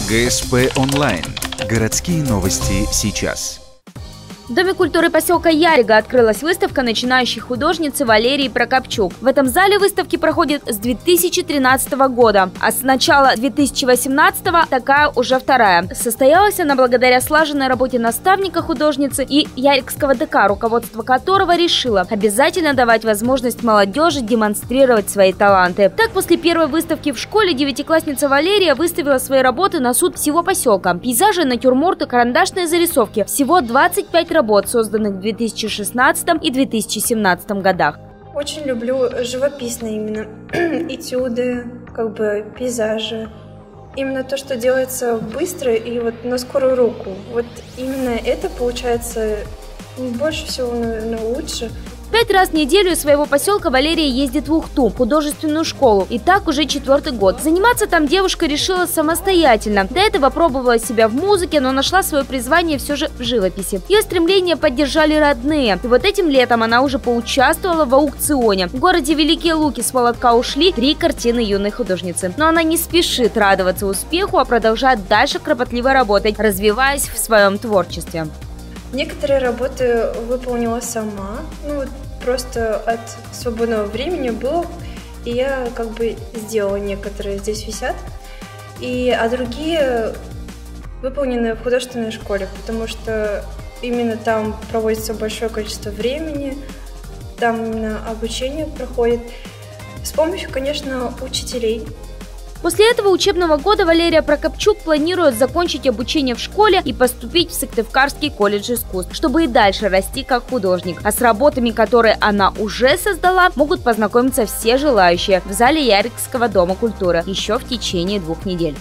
ГСП онлайн. Городские новости сейчас. В Доме культуры поселка Ярига открылась выставка начинающей художницы Валерии Прокопчук. В этом зале выставки проходят с 2013 года, а с начала 2018 такая уже вторая. Состоялась она благодаря слаженной работе наставника художницы и Яригского ДК, руководство которого решило обязательно давать возможность молодежи демонстрировать свои таланты. Так, после первой выставки в школе девятиклассница Валерия выставила свои работы на суд всего поселка. Пейзажи, натюрморты, карандашные зарисовки. Всего 25 работ, созданных в 2016 и 2017 годах. Очень люблю живописные именно этюды, пейзажи. Именно то, что делается быстро и вот на скорую руку. Вот именно это получается больше всего, наверное, лучше. 5 раз в неделю из своего поселка Валерия ездит в Ухту, художественную школу. И так уже 4-й год. Заниматься там девушка решила самостоятельно. До этого пробовала себя в музыке, но нашла свое призвание все же в живописи. Ее стремление поддержали родные. И вот этим летом она уже поучаствовала в аукционе. В городе Великие Луки с молотка ушли 3 картины юной художницы. Но она не спешит радоваться успеху, а продолжает дальше кропотливо работать, развиваясь в своем творчестве. Некоторые работы выполнила сама, просто от свободного времени было, и я сделала некоторые, здесь висят, а другие выполнены в художественной школе, потому что именно там проводится большое количество времени, там именно обучение проходит, с помощью, конечно, учителей. После этого учебного года Валерия Прокопчук планирует закончить обучение в школе и поступить в Сыктывкарский колледж искусств, чтобы и дальше расти как художник. А с работами, которые она уже создала, могут познакомиться все желающие в зале Яригского дома культуры еще в течение 2 недель.